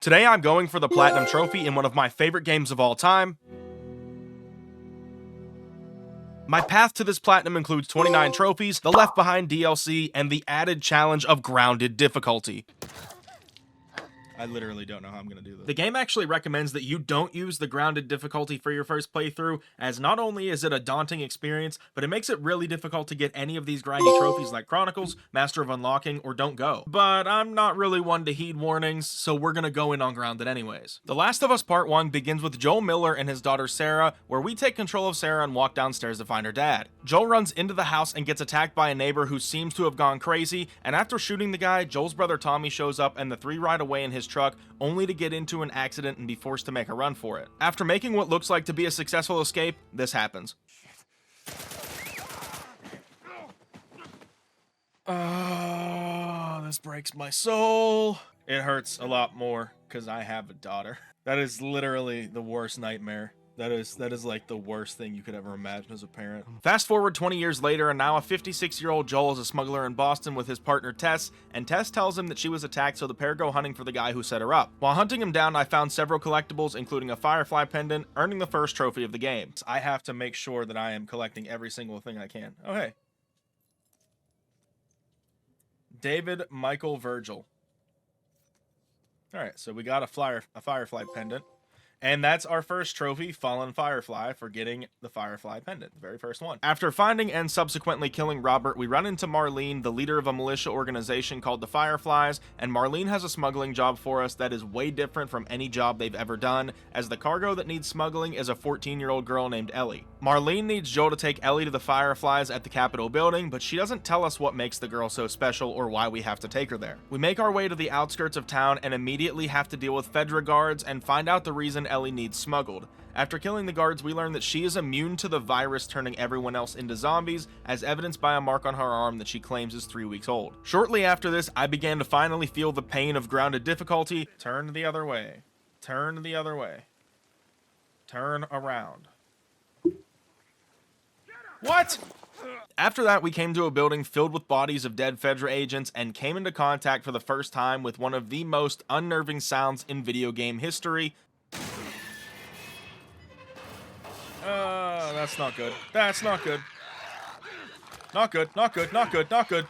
Today I'm going for the Platinum Trophy in one of my favorite games of all time. My path to this Platinum includes 29 trophies, the Left Behind DLC, and the added challenge of grounded difficulty. I literally don't know how I'm going to do this. The game actually recommends that you don't use the grounded difficulty for your first playthrough, as not only is it a daunting experience, but it makes it really difficult to get any of these grindy trophies like Chronicles, Master of Unlocking, or Don't Go. But I'm not really one to heed warnings, so we're going to go in on grounded anyways. The Last of Us Part 1 begins with Joel Miller and his daughter Sarah, where we take control of Sarah and walk downstairs to find her dad. Joel runs into the house and gets attacked by a neighbor who seems to have gone crazy, and after shooting the guy, Joel's brother Tommy shows up and the three ride away in his truck, only to get into an accident and be forced to make a run for it. After making what looks like to be a successful escape, this happens. Oh, this breaks my soul. It hurts a lot more because I have a daughter. That is literally the worst nightmare. That is like the worst thing you could ever imagine as a parent. Fast forward 20 years later, and now a 56-year-old Joel is a smuggler in Boston with his partner Tess, and Tess tells him that she was attacked, so the pair go hunting for the guy who set her up. While hunting him down, I found several collectibles, including a Firefly pendant, earning the first trophy of the game. I have to make sure that I am collecting every single thing I can. Oh, hey. David Michael Virgil. All right, so we got a Firefly pendant. And that's our first trophy, Fallen Firefly, for getting the Firefly pendant, the very first one. After finding and subsequently killing Robert, we run into Marlene, the leader of a militia organization called the Fireflies, and Marlene has a smuggling job for us that is way different from any job they've ever done, as the cargo that needs smuggling is a 14-year-old girl named Ellie. Marlene needs Joel to take Ellie to the Fireflies at the Capitol building, but she doesn't tell us what makes the girl so special or why we have to take her there. We make our way to the outskirts of town and immediately have to deal with Fedra guards and find out the reason Ellie needs smuggled. After killing the guards, we learn that she is immune to the virus turning everyone else into zombies, as evidenced by a mark on her arm that she claims is 3 weeks old. Shortly after this, I began to finally feel the pain of grounded difficulty. Turn the other way. Turn the other way. Turn around. What? After that, we came to a building filled with bodies of dead Fedra agents and came into contact for the first time with one of the most unnerving sounds in video game history. That's not good. That's not good. Not good, not good, not good, not good.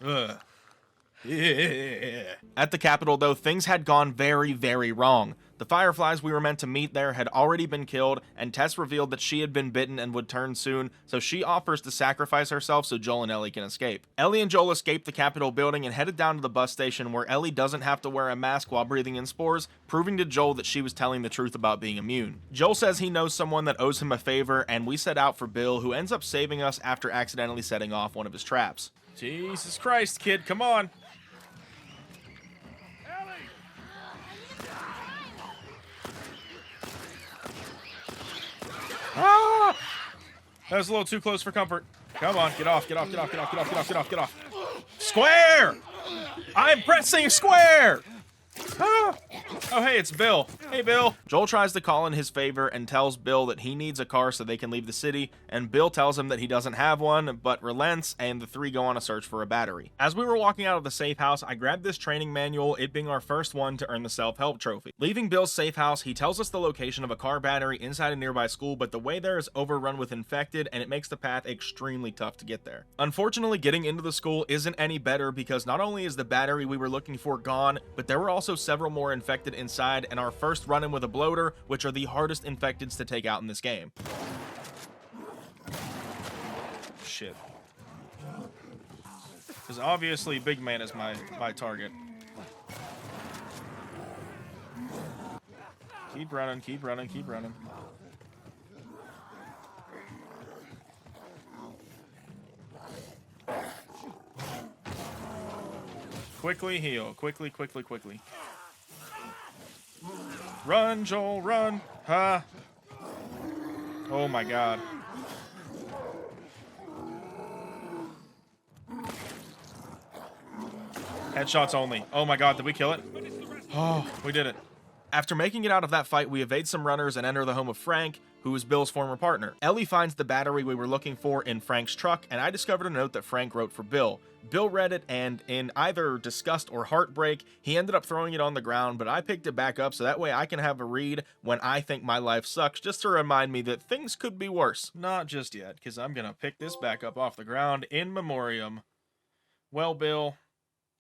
Ugh. Yeah. At the Capitol, though, things had gone very, very wrong. The Fireflies we were meant to meet there had already been killed, and Tess revealed that she had been bitten and would turn soon, so she offers to sacrifice herself so Joel and Ellie can escape. Ellie and Joel escaped the Capitol building and headed down to the bus station, where Ellie doesn't have to wear a mask while breathing in spores, proving to Joel that she was telling the truth about being immune. Joel says he knows someone that owes him a favor, and we set out for Bill, who ends up saving us after accidentally setting off one of his traps. Jesus Christ, kid, come on. Ah! That was a little too close for comfort. Come on, get off, get off, get off, get off, get off, get off, get off, get off. Square! I'm pressing square! Ah! Oh, hey, it's Bill. Hey, Bill. Joel tries to call in his favor and tells Bill that he needs a car so they can leave the city, and Bill tells him that he doesn't have one, but relents, and the three go on a search for a battery. As we were walking out of the safe house, I grabbed this training manual, it being our first one to earn the self-help trophy. Leaving Bill's safe house, he tells us the location of a car battery inside a nearby school, but the way there is overrun with infected, and it makes the path extremely tough to get there. Unfortunately, getting into the school isn't any better, because not only is the battery we were looking for gone, but there were also several more infected inside, and our first run-in with a bloater, which are the hardest infecteds to take out in this game. Shit. Because obviously Big Man is my target. Keep running, keep running, keep running. Quickly heal. Quickly, quickly, quickly. Run, Joel, run. Ha. Oh my god. Headshots only. Oh my god, did we kill it? Oh, we did it. After making it out of that fight, we evade some runners and enter the home of Frank, who is Bill's former partner. Ellie finds the battery we were looking for in Frank's truck, and I discovered a note that Frank wrote for Bill. Bill read it, and in either disgust or heartbreak, he ended up throwing it on the ground, but I picked it back up so that way I can have a read when I think my life sucks, just to remind me that things could be worse. Not just yet, because I'm gonna pick this back up off the ground in memoriam. Well, Bill,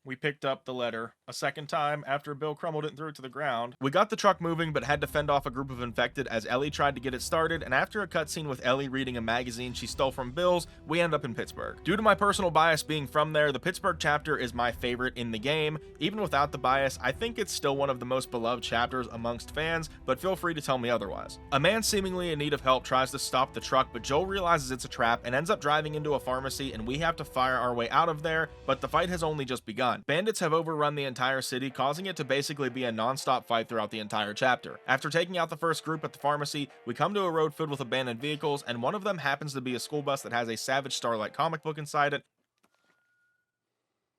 we picked up the letter a second time after Bill crumbled it and threw it to the ground. We got the truck moving, but had to fend off a group of infected as Ellie tried to get it started, and after a cutscene with Ellie reading a magazine she stole from Bill's, we end up in Pittsburgh. Due to my personal bias being from there, the Pittsburgh chapter is my favorite in the game. Even without the bias, I think it's still one of the most beloved chapters amongst fans, but feel free to tell me otherwise. A man seemingly in need of help tries to stop the truck, but Joel realizes it's a trap and ends up driving into a pharmacy, and we have to fire our way out of there, but the fight has only just begun. Bandits have overrun the entire city, causing it to basically be a non-stop fight throughout the entire chapter. After taking out the first group at the pharmacy, we come to a road filled with abandoned vehicles, and one of them happens to be a school bus that has a Savage Starlight comic book inside it.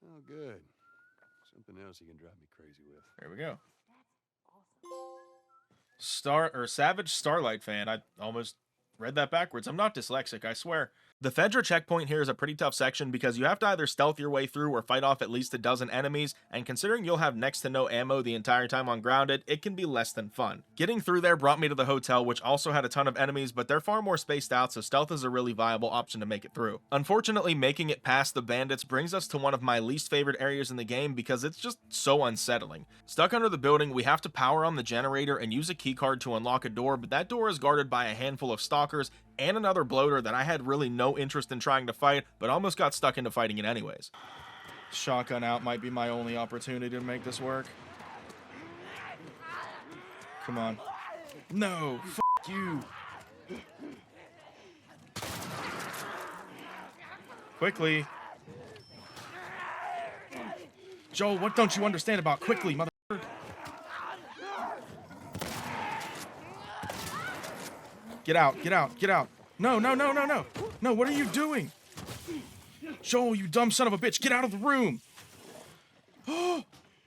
Oh, good. Something else you can drive me crazy with. There we go. Savage Starlight fan. I almost read that backwards. I'm not dyslexic, I swear. The Fedra checkpoint here is a pretty tough section because you have to either stealth your way through or fight off at least a dozen enemies, and considering you'll have next to no ammo the entire time on grounded, it can be less than fun. Getting through there brought me to the hotel, which also had a ton of enemies, but they're far more spaced out, so stealth is a really viable option to make it through. Unfortunately, making it past the bandits brings us to one of my least favorite areas in the game because it's just so unsettling. Stuck under the building, we have to power on the generator and use a keycard to unlock a door, but that door is guarded by a handful of stalkers and another bloater that I had really no interest in trying to fight, but almost got stuck into fighting it anyways. Shotgun out might be my only opportunity to make this work. Come on. No, f you. Quickly. Joel, what don't you understand about quickly, mother? Get out, get out, get out. No, no, no, no, no. No, what are you doing? Joel, you dumb son of a bitch, get out of the room.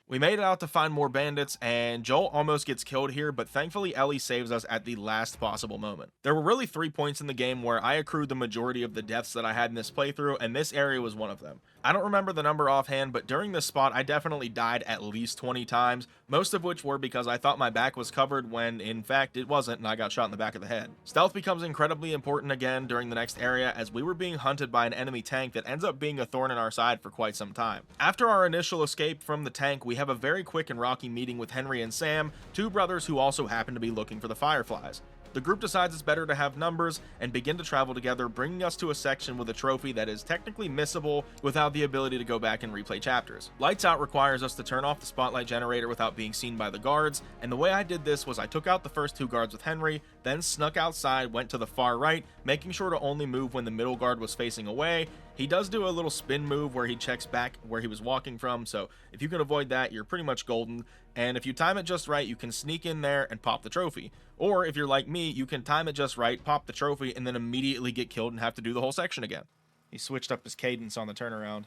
We made it out to find more bandits, and Joel almost gets killed here, but thankfully Ellie saves us at the last possible moment. There were really 3 points in the game where I accrued the majority of the deaths that I had in this playthrough, and this area was one of them. I don't remember the number offhand, but during this spot I definitely died at least 20 times, most of which were because I thought my back was covered when in fact it wasn't, and I got shot in the back of the head. Stealth becomes incredibly important again during the next area, as we were being hunted by an enemy tank that ends up being a thorn in our side for quite some time. After our initial escape from the tank, we have a very quick and rocky meeting with Henry and Sam, 2 brothers who also happen to be looking for the Fireflies. The group decides it's better to have numbers and begin to travel together, bringing us to a section with a trophy that is technically missable without the ability to go back and replay chapters. Lights Out requires us to turn off the spotlight generator without being seen by the guards, and the way I did this was I took out the first 2 guards with Henry, then snuck outside, went to the far right, making sure to only move when the middle guard was facing away. He does do a little spin move where he checks back where he was walking from, so if you can avoid that, you're pretty much golden. And if you time it just right, you can sneak in there and pop the trophy. Or if you're like me, you can time it just right, pop the trophy, and then immediately get killed and have to do the whole section again. He switched up his cadence on the turnaround.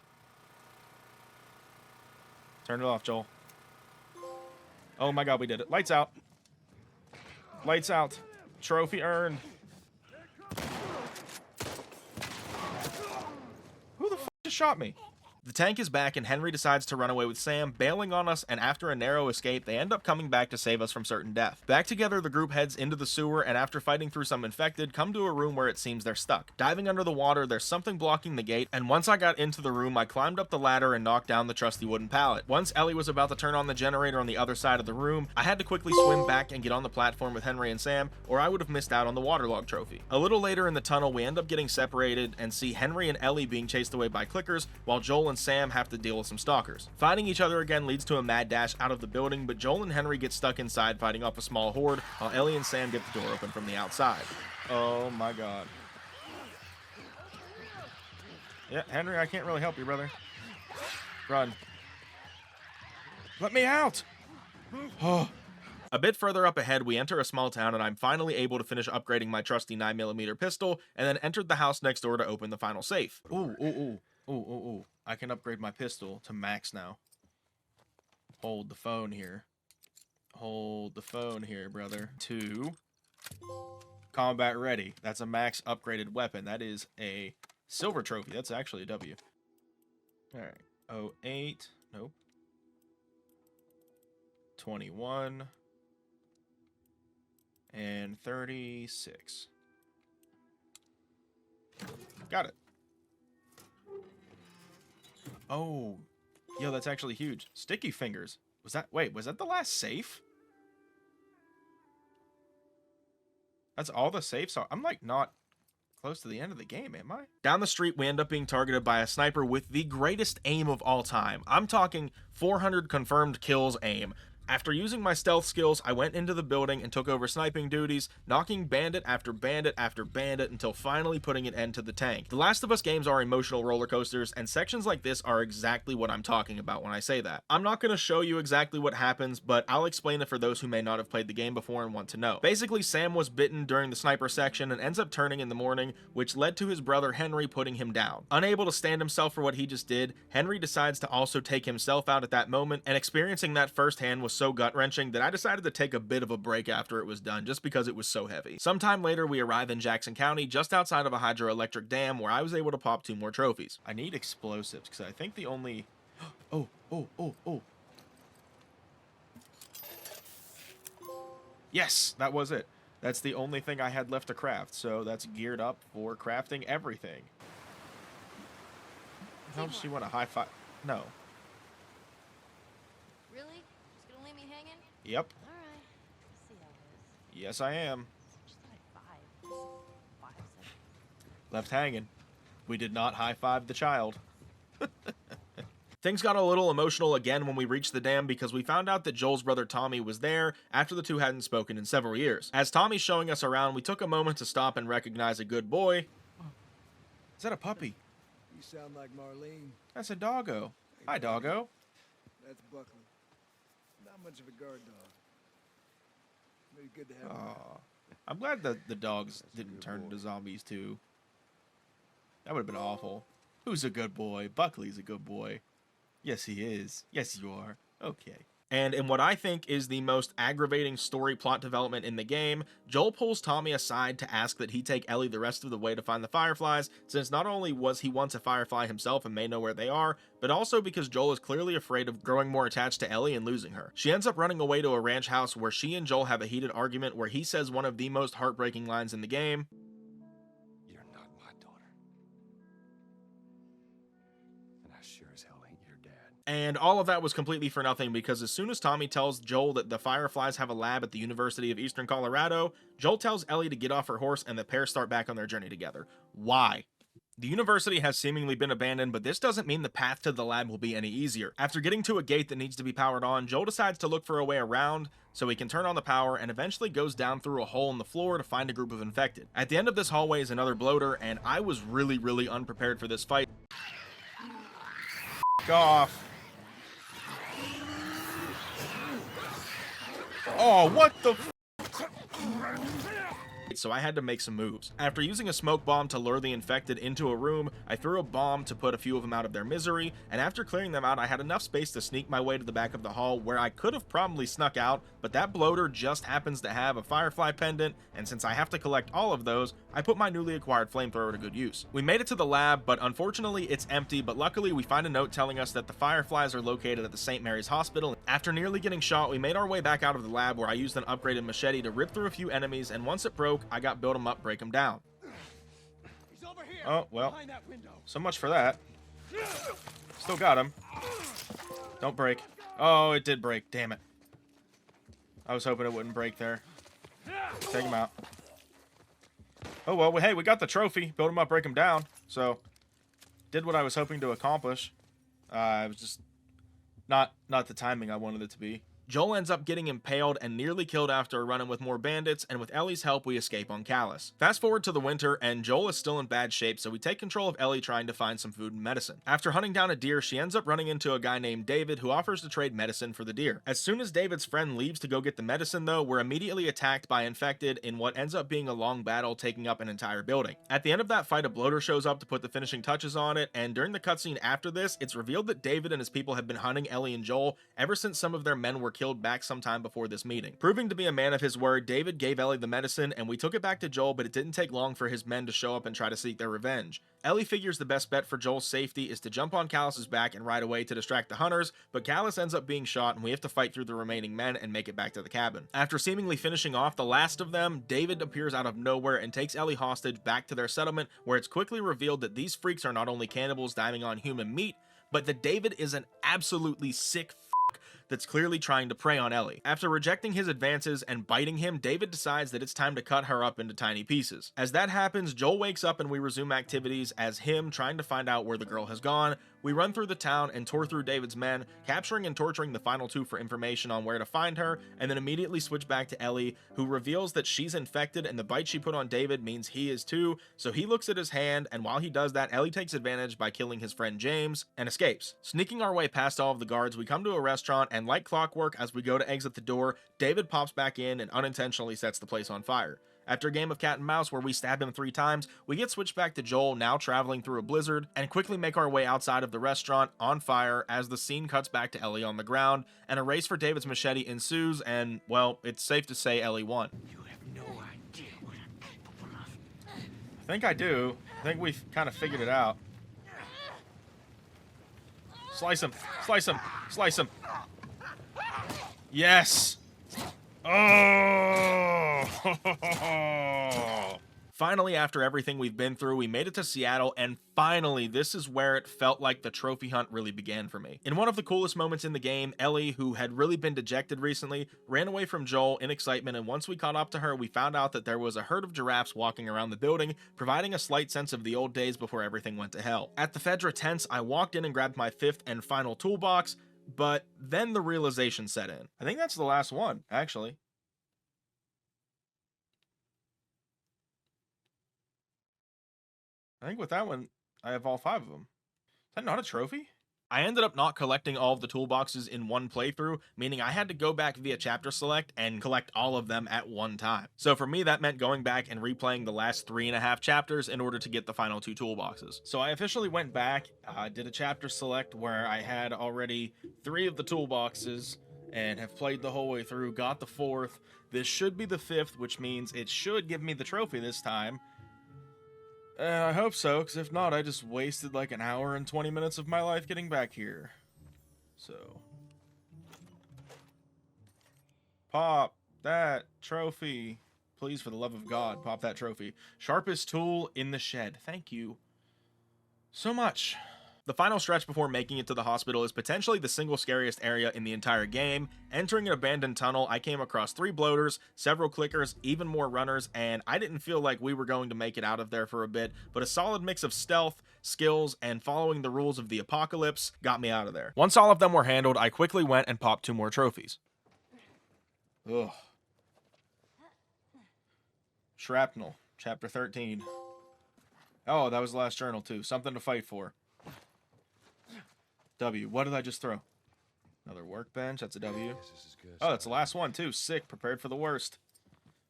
Turn it off, Joel. Oh my god, we did it. Lights out. Lights out. Trophy earned. Who the f just shot me? The tank is back and Henry decides to run away with Sam, bailing on us, and after a narrow escape, they end up coming back to save us from certain death. Back together, the group heads into the sewer, and after fighting through some infected, come to a room where it seems they're stuck. Diving under the water, there's something blocking the gate, and once I got into the room, I climbed up the ladder and knocked down the trusty wooden pallet. Once Ellie was about to turn on the generator on the other side of the room, I had to quickly swim back and get on the platform with Henry and Sam, or I would have missed out on the waterlog trophy. A little later in the tunnel, we end up getting separated and see Henry and Ellie being chased away by clickers, while Joel and Sam have to deal with some stalkers. Fighting each other again leads to a mad dash out of the building, but Joel and Henry get stuck inside fighting off a small horde, while Ellie and Sam get the door open from the outside. Oh my god. Yeah, Henry, I can't really help you, brother. Run. Let me out! Oh. A bit further up ahead, we enter a small town, and I'm finally able to finish upgrading my trusty 9mm pistol, and then entered the house next door to open the final safe. Ooh, ooh, ooh. Ooh, ooh, ooh. I can upgrade my pistol to max now. Hold the phone here. Hold the phone here, brother. 2. Combat ready. That's a max upgraded weapon. That is a silver trophy. That's actually a W. All right. 08. Nope. 21. And 36. Got it. Oh. Yo, that's actually huge. Sticky fingers. Was that the last safe? That's all the safes are. I'm like not close to the end of the game, am I? Down the street, we end up being targeted by a sniper with the greatest aim of all time. I'm talking 400 confirmed kills aim. After using my stealth skills, I went into the building and took over sniping duties, knocking bandit after bandit after bandit until finally putting an end to the tank. The Last of Us games are emotional roller coasters, and sections like this are exactly what I'm talking about when I say that. I'm not going to show you exactly what happens, but I'll explain it for those who may not have played the game before and want to know. Basically, Sam was bitten during the sniper section and ends up turning in the morning, which led to his brother Henry putting him down. Unable to stand himself for what he just did, Henry decides to also take himself out at that moment, and experiencing that firsthand was so gut-wrenching that I decided to take a bit of a break after it was done just because it was so heavy. Sometime later, we arrive in Jackson County just outside of a hydroelectric dam where I was able to pop 2 more trophies. I need explosives because I think the only... Oh. Yes, that was it. That's the only thing I had left to craft, so that's geared up for crafting everything. How does she want a high five? No. Really? Just gonna leave me hanging? Yep. All right. Let's see how it is. Yes, I am. Just like 5 seconds. Left hanging. We did not high-five the child. Things got a little emotional again when we reached the dam because we found out that Joel's brother Tommy was there after the two hadn't spoken in several years. As Tommy's showing us around, we took a moment to stop and recognize a good boy. Is that a puppy? You sound like Marlene. That's a doggo. Hi, doggo. That's Buckley. Not much of a guard dog. Maybe good to have. Aw. I'm glad that the dogs didn't turn into zombies too. That would have been awful. Who's a good boy? Buckley's a good boy. Yes, he is. Yes, you are. Okay. And in what I think is the most aggravating story plot development in the game, Joel pulls Tommy aside to ask that he take Ellie the rest of the way to find the Fireflies, since not only was he once a Firefly himself and may know where they are, but also because Joel is clearly afraid of growing more attached to Ellie and losing her. She ends up running away to a ranch house where she and Joel have a heated argument where he says one of the most heartbreaking lines in the game. You're not my daughter. And I sure as hell ain't your dad. And all of that was completely for nothing because as soon as Tommy tells Joel that the Fireflies have a lab at the University of Eastern Colorado, Joel tells Ellie to get off her horse and the pair start back on their journey together. Why? The university has seemingly been abandoned, but this doesn't mean the path to the lab will be any easier. After getting to a gate that needs to be powered on, Joel decides to look for a way around so he can turn on the power and eventually goes down through a hole in the floor to find a group of infected. At the end of this hallway is another bloater, and I was really unprepared for this fight. F*** off. Oh, what the f***? So I had to make some moves. After using a smoke bomb to lure the infected into a room, I threw a bomb to put a few of them out of their misery, and after clearing them out, I had enough space to sneak my way to the back of the hall where I could have probably snuck out, but that bloater just happens to have a Firefly pendant, and since I have to collect all of those, I put my newly acquired flamethrower to good use. We made it to the lab, but unfortunately it's empty, but luckily we find a note telling us that the Fireflies are located at the St. Mary's Hospital. After nearly getting shot, we made our way back out of the lab where I used an upgraded machete to rip through a few enemies, and once it broke, I got build them up, break them down. He's over here. Oh, well, Behind that window. so much for that. Still got him. Don't break. Oh, it did break. Damn it. I was hoping it wouldn't break there. Take him out. Oh, well, hey, we got the trophy. Build him up, break him down. So, did what I was hoping to accomplish. It was just not the timing I wanted it to be. Joel ends up getting impaled and nearly killed after running with more bandits, and with Ellie's help we escape on Callus. Fast forward to the winter, and Joel is still in bad shape, so we take control of Ellie trying to find some food and medicine. After hunting down a deer, she ends up running into a guy named David who offers to trade medicine for the deer. As soon as David's friend leaves to go get the medicine though, we're immediately attacked by infected in what ends up being a long battle taking up an entire building. At the end of that fight, a bloater shows up to put the finishing touches on it, and during the cutscene after this, it's revealed that David and his people have been hunting Ellie and Joel ever since some of their men were killed killed back sometime before this meeting. Proving to be a man of his word, David gave Ellie the medicine, and we took it back to Joel, but it didn't take long for his men to show up and try to seek their revenge. Ellie figures the best bet for Joel's safety is to jump on Callus's back and ride away to distract the hunters, but Callus ends up being shot and we have to fight through the remaining men and make it back to the cabin. After seemingly finishing off the last of them, David appears out of nowhere and takes Ellie hostage back to their settlement, where it's quickly revealed that these freaks are not only cannibals diving on human meat, but that David is an absolutely sick that's clearly trying to prey on Ellie. After rejecting his advances and biting him, David decides that it's time to cut her up into tiny pieces. As that happens, Joel wakes up and we resume activities as him trying to find out where the girl has gone. We run through the town and tore through David's men, capturing and torturing the final two for information on where to find her, and then immediately switch back to Ellie, who reveals that she's infected and the bite she put on David means he is too, so he looks at his hand, and while he does that, Ellie takes advantage by killing his friend James and escapes. Sneaking our way past all of the guards, we come to a restaurant, and like clockwork, as we go to exit the door, David pops back in and unintentionally sets the place on fire. After a game of cat and mouse where we stab him 3 times, we get switched back to Joel, now traveling through a blizzard, and quickly make our way outside of the restaurant on fire as the scene cuts back to Ellie on the ground, and a race for David's machete ensues, and, well, it's safe to say Ellie won. You have no idea what I'm capable of. I think I do. I think we've kind of figured it out. Slice him! Slice him! Slice him! Yes! Oh! Finally, after everything we've been through, we made it to Seattle, and finally, this is where it felt like the trophy hunt really began for me. In one of the coolest moments in the game, Ellie, who had really been dejected recently, ran away from Joel in excitement, and once we caught up to her, we found out that there was a herd of giraffes walking around the building, providing a slight sense of the old days before everything went to hell. At the Fedra tents, I walked in and grabbed my 5th and final toolbox, but then the realization set in. I think that's the last one, actually. I think with that one, I have all 5 of them. Is that not a trophy? I ended up not collecting all of the toolboxes in one playthrough, meaning I had to go back via chapter select and collect all of them at one time. So for me, that meant going back and replaying the last 3.5 chapters in order to get the final 2 toolboxes. So I officially went back, did a chapter select where I had already 3 of the toolboxes and have played the whole way through, got the 4th. This should be the 5th, which means it should give me the trophy this time. I hope so, because if not, I just wasted like an hour and 20 minutes of my life getting back here. So. Pop that trophy. Please, for the love of God, pop that trophy. Sharpest tool in the shed. Thank you so much. The final stretch before making it to the hospital is potentially the single scariest area in the entire game. Entering an abandoned tunnel, I came across 3 bloaters, several clickers, even more runners, and I didn't feel like we were going to make it out of there for a bit, but a solid mix of stealth, skills, and following the rules of the apocalypse got me out of there. Once all of them were handled, I quickly went and popped 2 more trophies. Ugh. Shrapnel, chapter 13. Oh, that was the last journal too. Something to fight for. W. What did I just throw? Another workbench. That's a W. Oh, that's the last one, too. Sick. Prepared for the worst.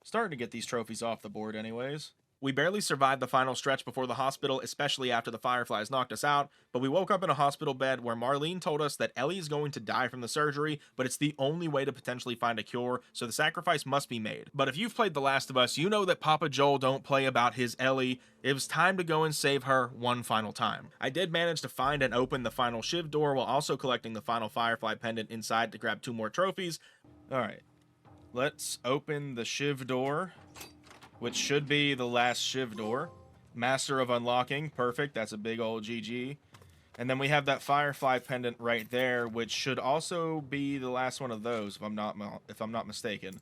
Starting to get these trophies off the board anyways. We barely survived the final stretch before the hospital, especially after the Fireflies knocked us out, but we woke up in a hospital bed where Marlene told us that Ellie is going to die from the surgery, but it's the only way to potentially find a cure, so the sacrifice must be made. But if you've played The Last of Us, you know that Papa Joel don't play about his Ellie. It was time to go and save her one final time. I did manage to find and open the final Shiv door while also collecting the final Firefly pendant inside to grab 2 more trophies. Alright, let's open the Shiv door, which should be the last Shiv door. Master of Unlocking, perfect, that's a big old GG. And then we have that Firefly pendant right there, which should also be the last one of those, if I'm not mistaken.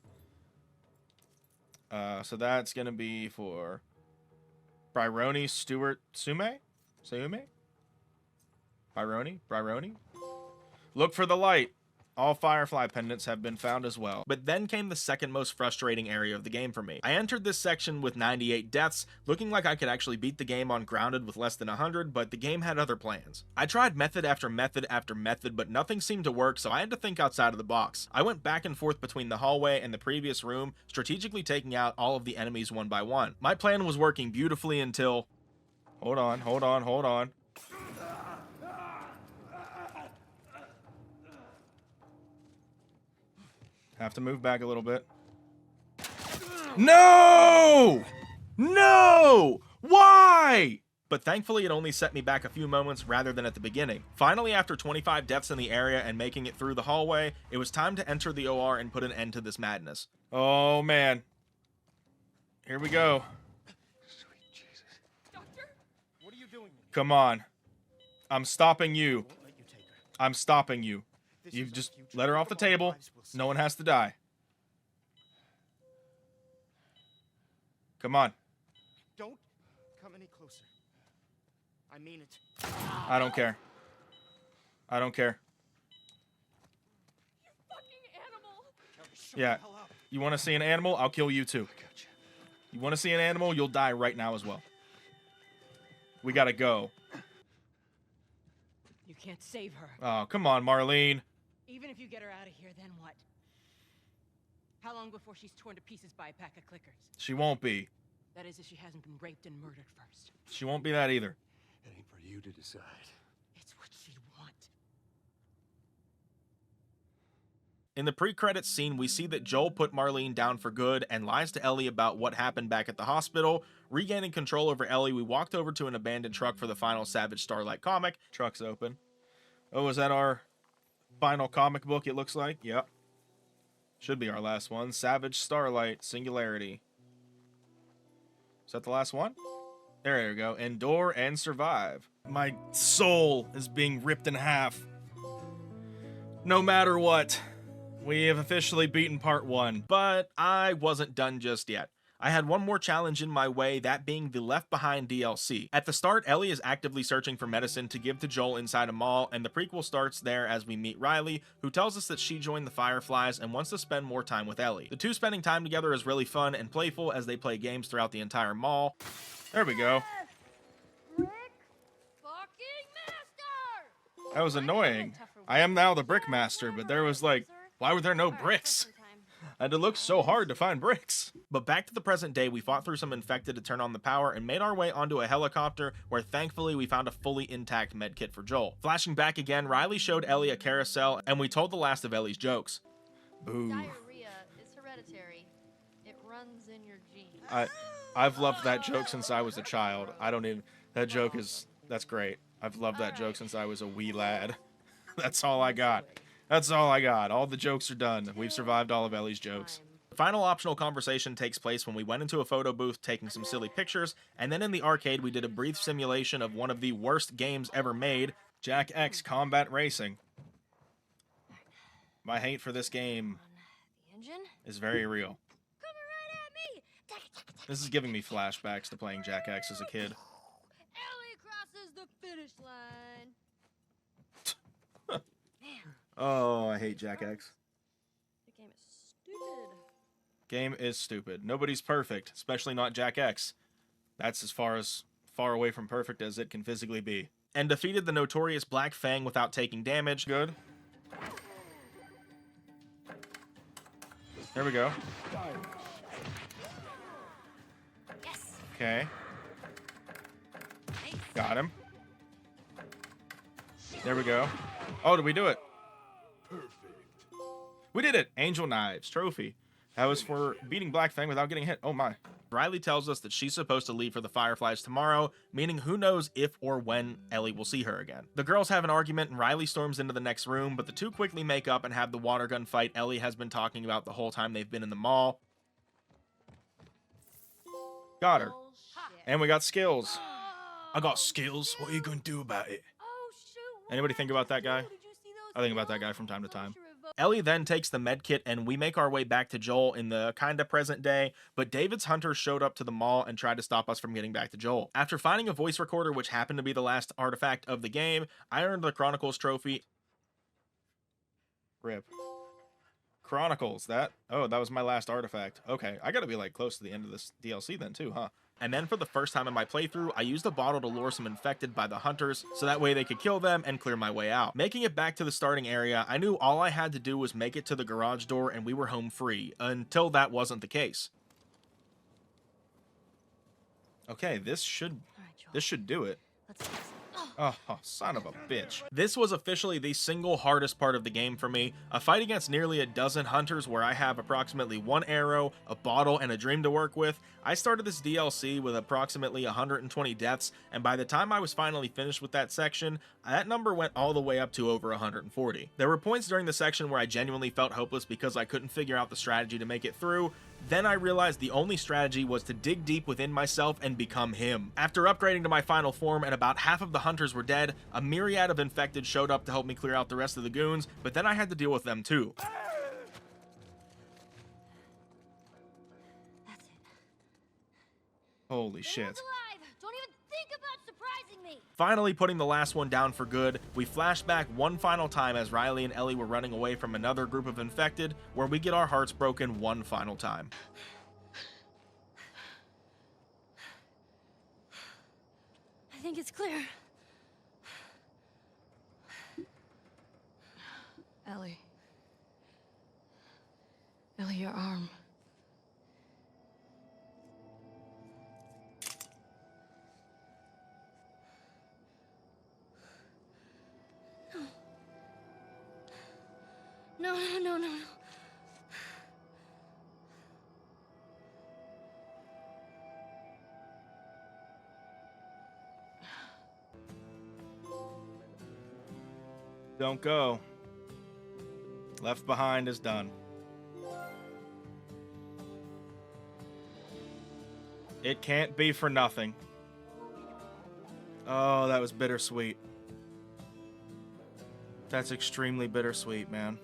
So that's gonna be for Bryony Stewart Sume? Bryony? Look for the light. All Firefly pendants have been found as well. But then came the second most frustrating area of the game for me. I entered this section with 98 deaths, looking like I could actually beat the game on grounded with less than 100, but the game had other plans. I tried method after method after method, but nothing seemed to work, so I had to think outside of the box. I went back and forth between the hallway and the previous room, strategically taking out all of the enemies one by one. My plan was working beautifully until... Hold on. Have to move back a little bit. No! No! Why? But thankfully it only set me back a few moments rather than at the beginning. Finally, after 25 deaths in the area and making it through the hallway, it was time to enter the OR and put an end to this madness. Oh man. Here we go. Sweet Jesus. Doctor? What are you doing? Come on. I'm stopping you. Won't let you take her. I'm stopping you. This You is our just future. let her off the Think of all table. lives we'll No one save. has to die. Come on. Don't come any closer. I mean it. I don't care. I don't care. Fucking animal! Shut Yeah. the hell up. You want to see an animal? I'll kill you too. Gotcha. You want to see an animal? You'll die right now as well. We gotta go. You can't save her. Oh, come on, Marlene. Even if you get her out of here, then what? How long before she's torn to pieces by a pack of clickers? She won't be. That is, if she hasn't been raped and murdered first. She won't be that either. It ain't for you to decide. It's what she'd want. In the pre-credits scene, we see that Joel put Marlene down for good and lies to Ellie about what happened back at the hospital. Regaining control over Ellie, we walked over to an abandoned truck for the final Savage Starlight comic. Truck's open. Oh, is that our final comic book, it looks like? Yep. Should be our last one. Savage Starlight Singularity. Is that the last one? There you go. Endure and survive. My soul is being ripped in half. No matter what. We have officially beaten part 1, but I wasn't done just yet. I had one more challenge in my way, that being the Left Behind DLC. At the start, Ellie is actively searching for medicine to give to Joel inside a mall, and the prequel starts there as we meet Riley, who tells us that she joined the Fireflies and wants to spend more time with Ellie. The two spending time together is really fun and playful as they play games throughout the entire mall. There we go. Brick fucking master! That was annoying. I am now the Brick Master, but there was like, why were there no bricks? And it looked so hard to find bricks. But back to the present day, we fought through some infected to turn on the power and made our way onto a helicopter where thankfully we found a fully intact medkit for Joel. Flashing back again, Riley showed Ellie a carousel and we told the last of Ellie's jokes. Boo. Diarrhea is hereditary. It runs in your genes. I've loved that joke since I was a child. That joke is, that's great. I've loved that joke since I was a wee lad. That's all I got. That's all I got. All the jokes are done. We've survived all of Ellie's jokes. The final optional conversation takes place when we went into a photo booth taking some silly pictures, and then in the arcade we did a brief simulation of one of the worst games ever made, Jack X Combat Racing. My hate for this game The engine? is very real. Coming right at me! This is giving me flashbacks to playing Jack X as a kid. Ellie crosses the finish line. Man, Oh, I hate Jack X. the game is stupid. Game is stupid. Nobody's perfect, especially not Jack X. That's as far away from perfect as it can physically be. And defeated the notorious Black Fang without taking damage. Good. There we go. Yes! Okay. Nice. Got him. There we go. Oh, did we do it? Perfect. We did it! Angel Knives trophy. That was for beating Black Fang without getting hit. Oh my. Riley tells us that she's supposed to leave for the Fireflies tomorrow, meaning who knows if or when Ellie will see her again. The girls have an argument and Riley storms into the next room, but the two quickly make up and have the water gun fight Ellie has been talking about the whole time they've been in the mall. Got her. Bullshit. And we got skills. Oh, I got skills. What are you gonna do about it? Oh shoot! Anybody think about that guy? Did you see those I think about that pills? guy from time to time. Closer revoke- Ellie then takes the medkit and we make our way back to Joel in the kinda present day, but David's hunters showed up to the mall and tried to stop us from getting back to Joel. After finding a voice recorder which happened to be the last artifact of the game, I earned the Chronicles trophy. Rip. Chronicles, that was my last artifact. Okay, I gotta be like close to the end of this DLC then too, huh? And then for the first time in my playthrough, I used a bottle to lure some infected by the hunters, so that way they could kill them and clear my way out. Making it back to the starting area, I knew all I had to do was make it to the garage door and we were home free, until that wasn't the case. Okay, this should All right, Joel. do it. Let's do this. Oh, son of a bitch. This was officially the single hardest part of the game for me. A fight against nearly a dozen hunters where I have approximately 1 arrow, a bottle, and a dream to work with. I started this DLC with approximately 120 deaths, and by the time I was finally finished with that section, that number went all the way up to over 140. There were points during the section where I genuinely felt hopeless because I couldn't figure out the strategy to make it through. Then I realized the only strategy was to dig deep within myself and become him. After upgrading to my final form and about half of the hunters were dead, a myriad of infected showed up to help me clear out the rest of the goons, but then I had to deal with them too. That's it. Holy shit. Alive! Don't even think about surprising me! Finally putting the last one down for good, we flash back one final time as Riley and Ellie were running away from another group of infected, where we get our hearts broken one final time. I think it's clear. Ellie. Ellie, your arm. No, no, no, no, no. Don't go. Left Behind is done. It can't be for nothing. Oh, that was bittersweet. That's extremely bittersweet, man.